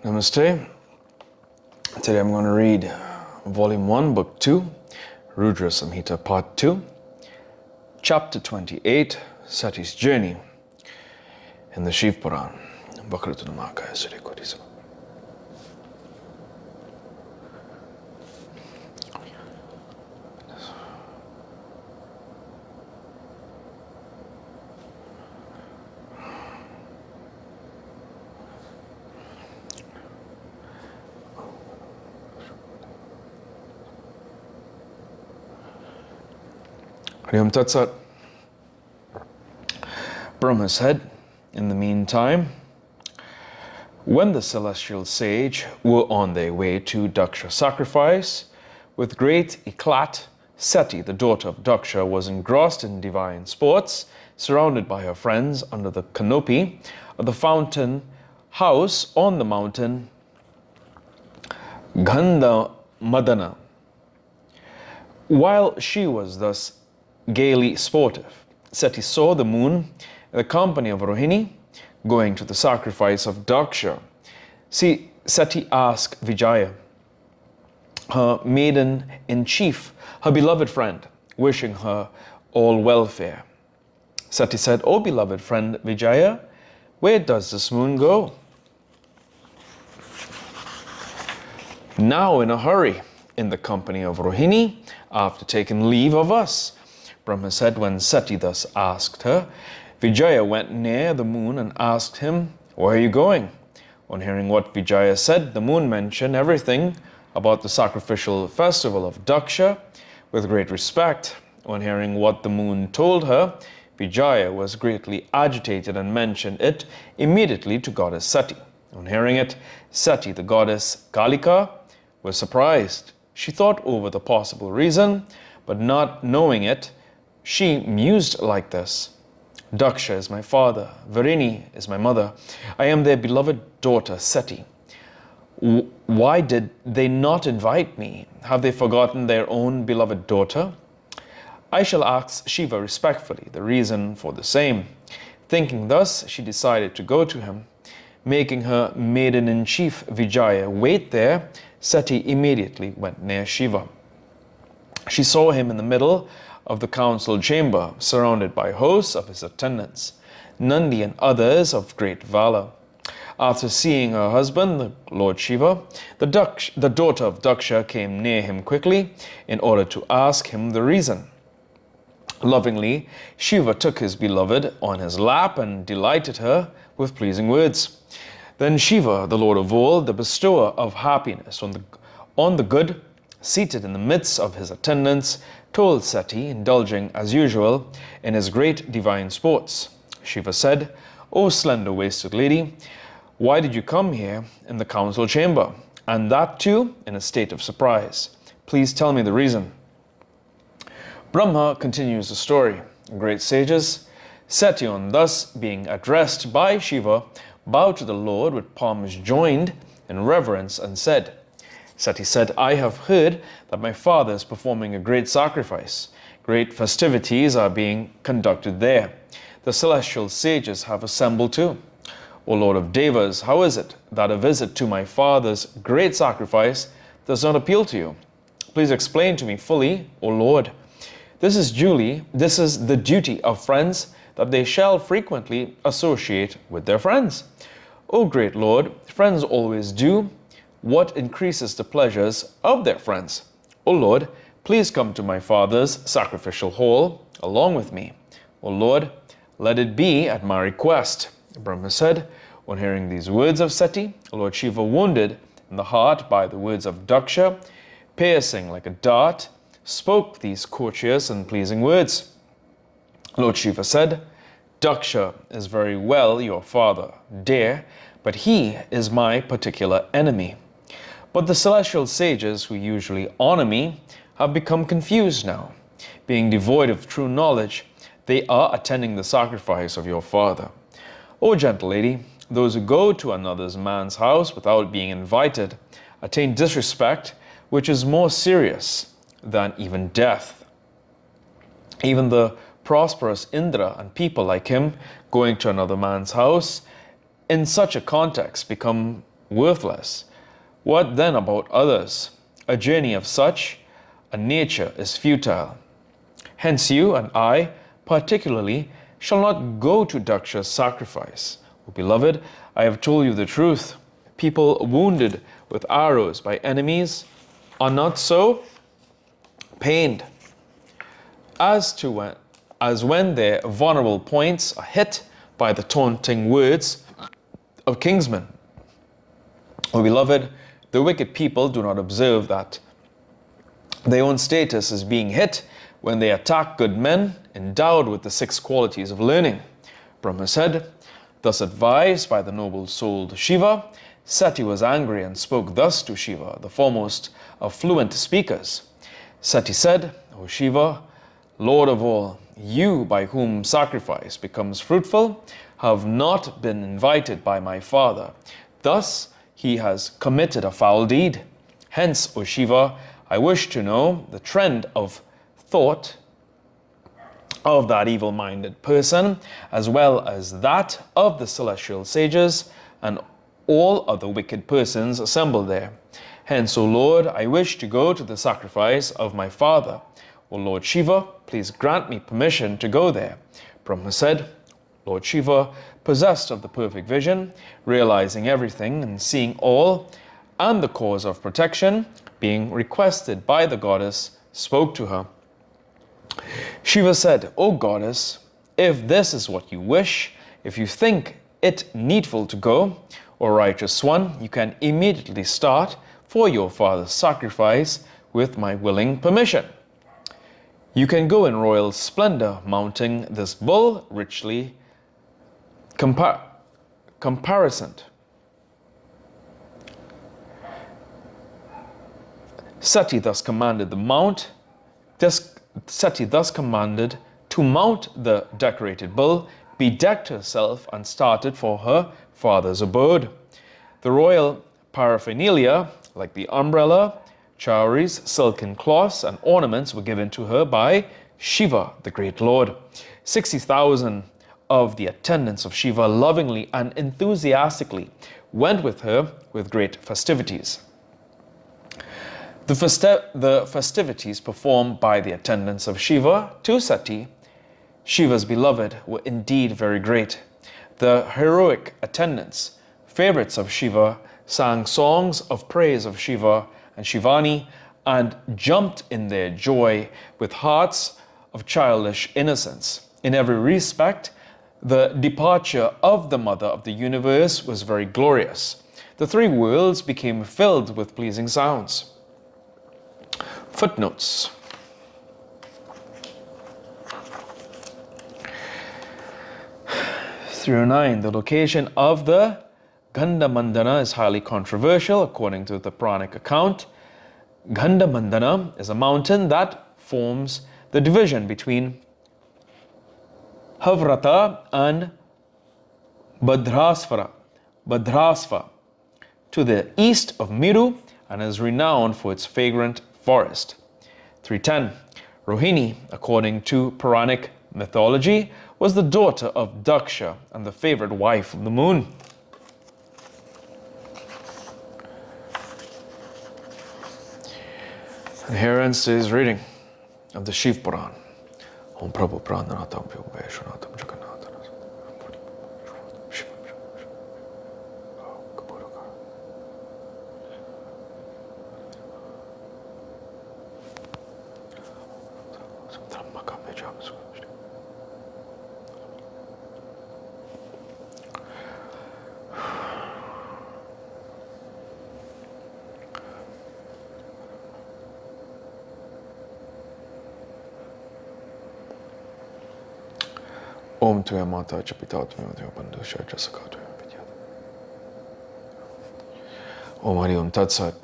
Namaste. Today I'm going to read Volume 1, Book 2, Rudra Samhita, Part 2, Chapter 28, Sati's Journey in the Shiva Puran. Bhakratanamakaya Sri Kodisama. Hariyam Tat Sat. Brahma said, in the meantime, when the celestial sage were on their way to Daksha sacrifice, with great eclat, Sati, the daughter of Daksha, was engrossed in divine sports, surrounded by her friends under the canopy of the fountain house on the mountain Gandha Madana. While she was thus gaily sportive, Sati saw the moon in the company of Rohini going to the sacrifice of Daksha. See, Sati asked Vijaya, her maiden-in-chief, her beloved friend, wishing her all welfare. Sati said, "O beloved friend Vijaya, where does this moon go?" "Now in a hurry, in the company of Rohini, after taking leave of us." Brahma said. When Sati thus asked her, Vijaya went near the moon and asked him, "Where are you going?" On hearing what Vijaya said, the moon mentioned everything about the sacrificial festival of Daksha with great respect. On hearing what the moon told her, Vijaya was greatly agitated and mentioned it immediately to goddess Sati. On hearing it, Sati, the goddess Kalika, was surprised. She thought over the possible reason, but not knowing it, she mused like this: "Daksha is my father, Varini is my mother. I am their beloved daughter Sati. Why did they not invite me? Have they forgotten their own beloved daughter? I shall ask Shiva respectfully the reason for the same." Thinking thus, she decided to go to him. Making her maiden-in-chief Vijaya wait there, Sati immediately went near Shiva. She saw him in the middle of the council chamber, surrounded by hosts of his attendants, Nandi and others of great valor. After seeing her husband, the Lord Shiva, the daughter of Daksha came near him quickly in order to ask him the reason. Lovingly, Shiva took his beloved on his lap and delighted her with pleasing words. Then Shiva, the Lord of all, the bestower of happiness on the good, seated in the midst of his attendants, told Sati, indulging as usual in his great divine sports. Shiva said, "O slender-waisted lady, why did you come here in the council chamber, and that too in a state of surprise? Please tell me the reason." Brahma continues the story. Great sages, Sati, on thus being addressed by Shiva, bowed to the Lord with palms joined in reverence and said, Sati said, "I have heard that my father is performing a great sacrifice. Great festivities are being conducted there. The celestial sages have assembled too. O Lord of Devas, how is it that a visit to my father's great sacrifice does not appeal to you? Please explain to me fully, O Lord. This is the duty of friends, that they shall frequently associate with their friends. O great Lord, friends always do what increases the pleasures of their friends. O Lord, please come to my father's sacrificial hall along with me. O Lord, let it be at my request." Brahma said. On hearing these words of Sati, Lord Shiva, wounded in the heart by the words of Daksha, piercing like a dart, spoke these courteous and pleasing words. Lord Shiva said, "Daksha is very well your father, dear, but he is my particular enemy. But the celestial sages who usually honor me have become confused now. Being devoid of true knowledge, they are attending the sacrifice of your father. O gentle lady, those who go to another man's house without being invited attain disrespect, which is more serious than even death. Even the prosperous Indra and people like him going to another man's house in such a context become worthless. What then about others? A journey of such a nature is futile. Hence you and I, particularly, shall not go to Daksha's sacrifice. O beloved, I have told you the truth. People wounded with arrows by enemies are not so pained as when their vulnerable points are hit by the taunting words of kingsmen. O beloved, the wicked people do not observe that their own status is being hit when they attack good men endowed with the 6 qualities of learning. Brahma said, thus advised by the noble-souled Shiva, Sati was angry and spoke thus to Shiva, the foremost of fluent speakers. Sati said, O Shiva, Lord of all, you by whom sacrifice becomes fruitful have not been invited by my father. Thus he has committed a foul deed. Hence, O Shiva, I wish to know the trend of thought of that evil-minded person, as well as that of the celestial sages and all other wicked persons assembled there. Hence, O Lord, I wish to go to the sacrifice of my father. O Lord Shiva, please grant me permission to go there. Brahma said, Lord Shiva, possessed of the perfect vision, realizing everything and seeing all, and the cause of protection, being requested by the goddess, spoke to her. Shiva said, O goddess, if this is what you wish, if you think it needful to go, O righteous one, you can immediately start for your father's sacrifice with my willing permission. You can go in royal splendor, mounting this bull richly caparisoned. Sati thus commanded to mount the decorated bull, bedecked herself, and started for her father's abode. The royal paraphernalia, like the umbrella, chowries, silken cloths, and ornaments, were given to her by Shiva, the great Lord. 60,000 of the attendants of Shiva lovingly and enthusiastically went with her with great festivities. The festivities performed by the attendants of Shiva to Sati, Shiva's beloved, were indeed very great. The heroic attendants, favorites of Shiva, sang songs of praise of Shiva and Shivani and jumped in their joy with hearts of childish innocence. In every respect, the departure of the Mother of the universe was very glorious. The 3 worlds became filled with pleasing sounds. Footnotes. Through 9, the location of the Gandhamandana is highly controversial according to the Puranic account. Gandhamandana is a mountain that forms the division between Havrata and Bhadrasva to the east of Miru and is renowned for its fragrant forest. 310. Rohini, according to Puranic mythology, was the daughter of Daksha and the favorite wife of the moon. And here ends today's reading of the Shiv Puran. Om Prabhu Prananatam Vyogeshwanatam Jagannatham. Om Tuya Mata Chapitatmya Tuya Bandhu Shajasakatya Vidyat. Om Hari Om Tat Sat.